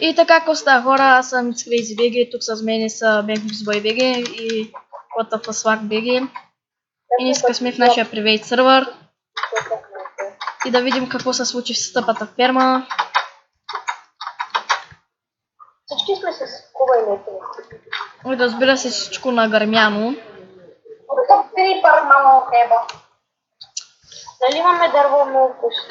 И така, какво става хора, аз съм CrazyBG, тук с мен са BenxBoyBG и WTFSWAGBG. И днеска сме в нашия Private сервер. И да видим какво се случи в стъпата ферма. Всички сме с куба и метри. И да разбира се всичко на гърмяно. Тук крипър, мамо, хлеба. Дали имаме дърво много вкусно?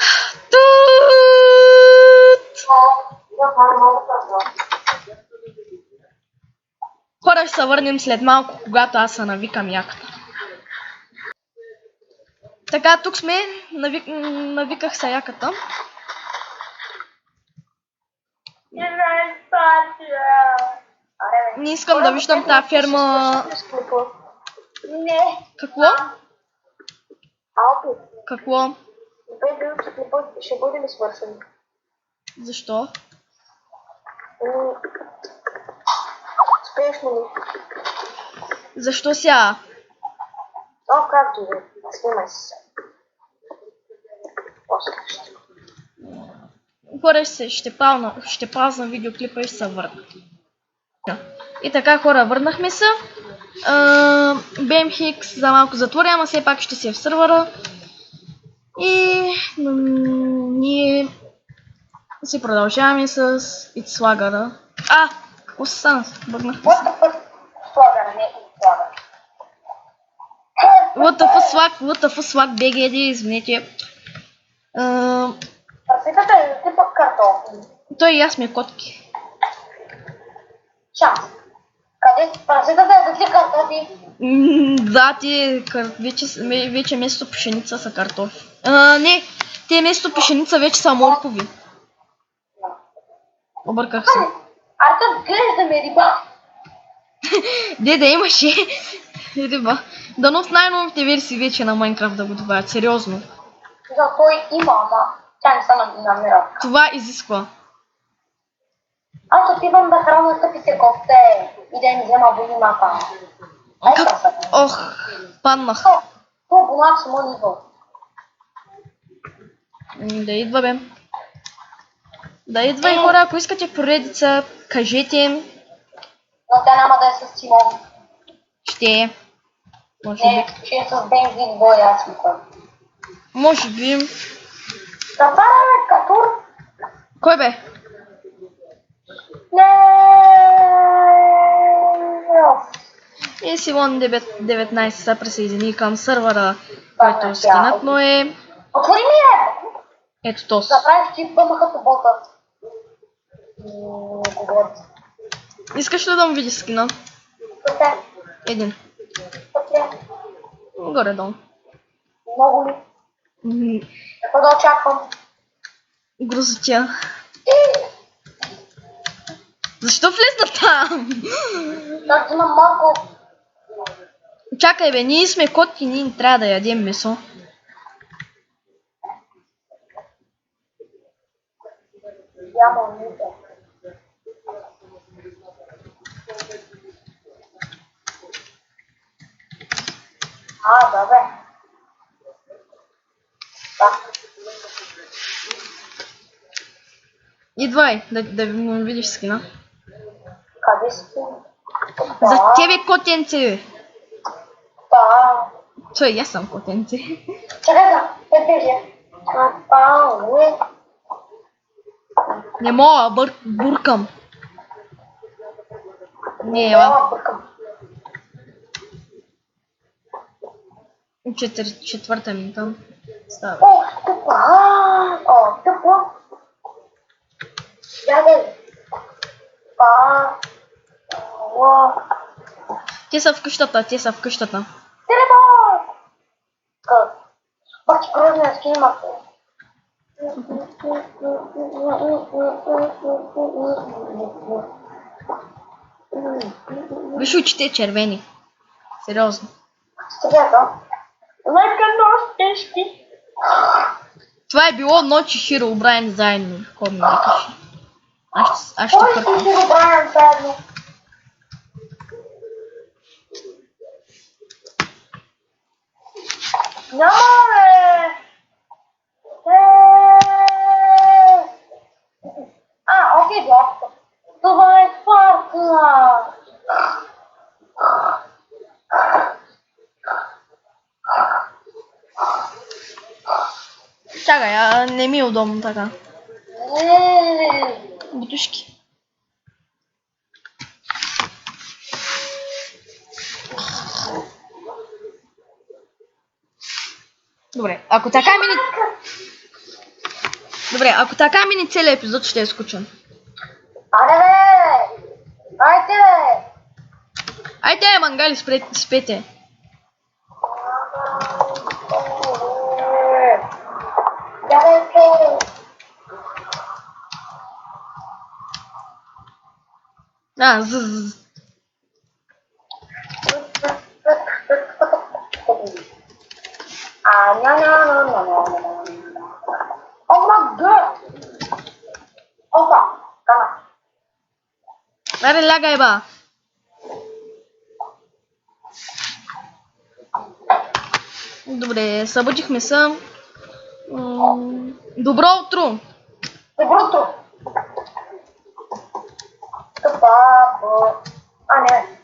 Хора, ще се върнем след малко, когато аз се навикам яката. Така, тук сме, навиках се яката. Не искам да виждам тази ферма. Не. Какво? Алпи. Какво? Ще бъде ли свършен? Защо? Спешно ли? Защо сега? О, както ви. Снимай се. Хора, ще паузна видеоклипа и ще се върна. И така, хора, върнахме се. BMX за малко затворя, ама все пак ще си е в сървъра. И ние си продължаваме с Itswagger. Какво се стана? Бъгнахме се. WTF BGD, извинете. Прасетата е типа картофи. Той и аз сме котки. Шанс. Къде? Прасетата е такива картофи. Да, те вече вместо пшеница са картофи. Не, те вместо пшеница вече са моркови. Обърках се. Тук глеждаме риба. Да имаше риба. Дано в най-новите версии вече на Майнкрафт да го добавят, сериозно. За кой има, ама тя не стана намира. Това изисква. Аз отивам да храня тъпите кофте и да им взема бонимата. Ох, паднах. Това бунак само ниво. Да идва, бе. Да идва и хора, ако искате поредица, кажете. Но тя няма да е с Тимон. Ще е. Може би. Не, ще е с BenxBoy, аз мисля. Може би. Да параме Катур. Кой бе? Не. И Силон 19 се присъедини към сървъра, който скинът му е. Отвори ми е! Ето този. Направих ти бъмахата бота. Искаш ли да му видиш скина? Къде? Един. Къде? Горе-долу. Много ли? Какво да очаквам? Грозотия. Защо влезна там? Как имам малко. Чакай бе, ние сме котки, ние не трябва да ядем месо. Няма нищо. Да бе. Да. Идвай, да му видиш скина. Къде си ти? За тебе котенце бе. Да. Той, аз съм котенце. Чакай да, петелия. Не мога, буркам. Не, ела. Четвърта минута. Става. Тъпо. Яде. Те са в къщата. Телефон! Бачи грозния скинимата. Виж очите червени. Сериозно. Сега. Нека нощешки. Това е било Ночи Хиро Брайан заедно. Какво ми викаш? Аз ще пъркам. Кой си Хиро Брайан заедно? Няма бе! Окей, блокто. Чакай, не ми е удобно така. Бутушки. Добре, ако така мини... Добре, ако така мини целият епизод, ще е скучен. Айде бе! Айде бе! Айде, мангали, спете. Давайте! Oh my god! Опа! Кана! Аре, лягай, ба. Добре, събудихме се. Добро утро! Доброто! Папа! А, не!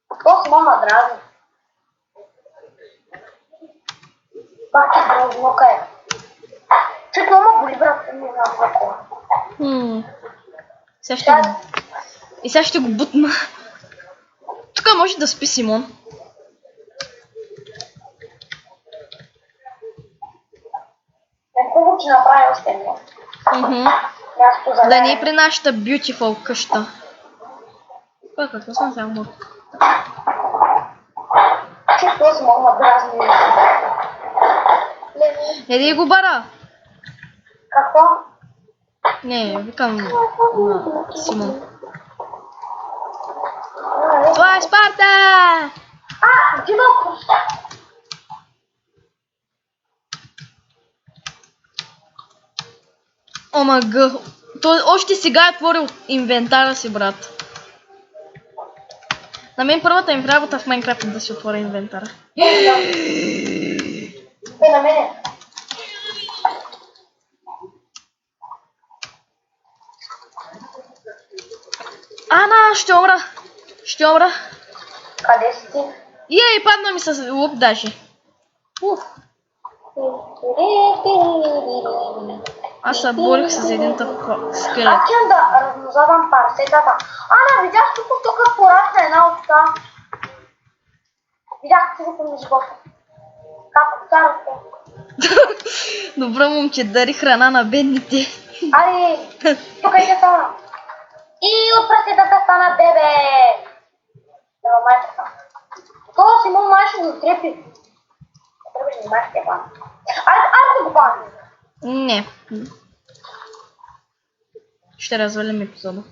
Какво си мама дразни? Бачи грознока е. Чуть мама боли, брат, не знам за кого. Сега ще го... И сега ще го бутна. Тук може да спи Симон. Е хубаво, че направи още едно. Място за Да не е при нашата beautiful къща. Какво съм сега мога? Чувство си мога дразни. Еди го бара! Какво? Не, викам на Симон. Това е Спарта! Димко! Омага. Той още сега е отворил инвентара си, брат. На мен първата им работа в Майнкрафт е да си отворя инвентара. На мене. Ана, ще умра. Ще умра. Къде си ти? Ей, падна ми с лук даже. Аз се борих с един такъв скелет. Аз искам да размножавам парсетата. Ана, видях тук как порасна една овца. Видях цветето на живота. Как овцарите. Добро момче, дари храна на бедните. Ари, тук е стана. И от прасетата стана бебе. Ева майката. Това си му май ще го трепи. Трябваше да имаш Стефан. Айде да го пазим. Не. Ще развалим епизода.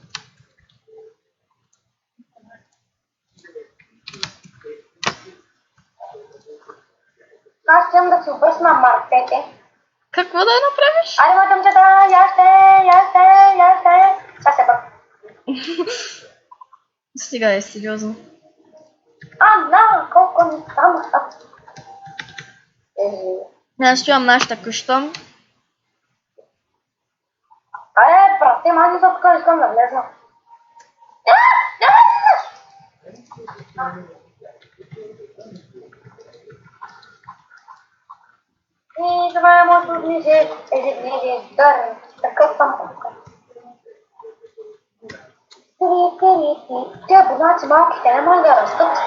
Аз искам да си обръсна мартете. Какво да направиш? Айде, мътъмчета, ясте. Сега се бък. Сега е сериозно. Колко ми стана. Аз чувам нашата къща. Айде, прати, мази за тук, искам да влезна. И това е моето ежедневие, такъв съм. Тя бонаци малките не могат да растат.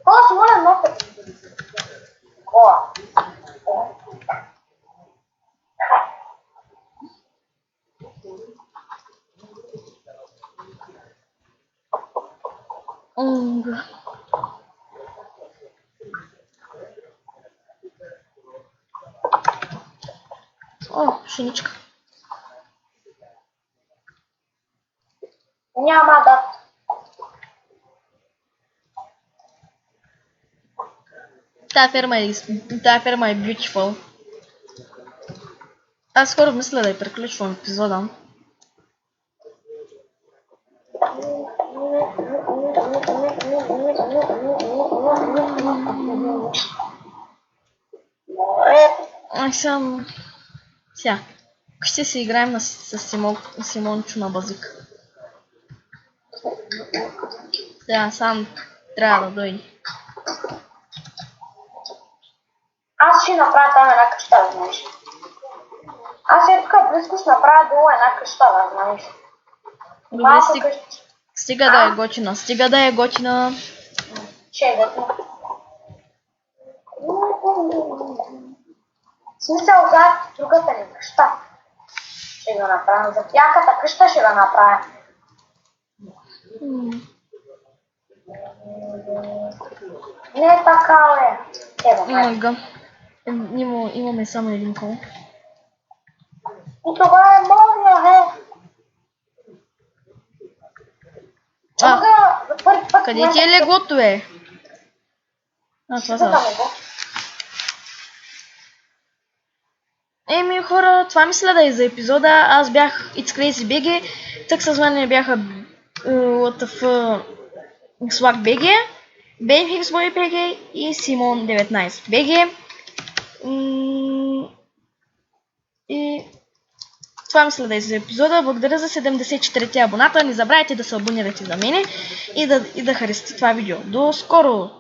Кола си моля нопет. Кола. О, пшеничка. Няма да. Тая ферма е beautiful. Аз скоро мисля да я приключвам епизода. Ай съм... Сега. Ще си играем с Симончо на базик. Сега сам трябва да дойде. Аз ще направя там една къща, да знаеш. Аз е тук близко ще направя долу една къща, да знаеш. Добре, стига да е готина, стига да е готина. Ще е готина. В смисъл за другата ни къща. Ще го направя. За тяхната къща ще го направя. Не така, бе. Мага. Имаме само един кол. И това е моя, за първи път... Къде ти е леглото, бе? Това са. Еми хора, това мисля да е за епизода. Аз бях It's Crazy BG. Так с мен бяха WTF Swag BG, BMXboy BG и Simon 19 BG. И това мисля да е за епизода. Благодаря за 74 абоната. Не забравяйте да се абонирате за мене и да харесате това видео. До скоро!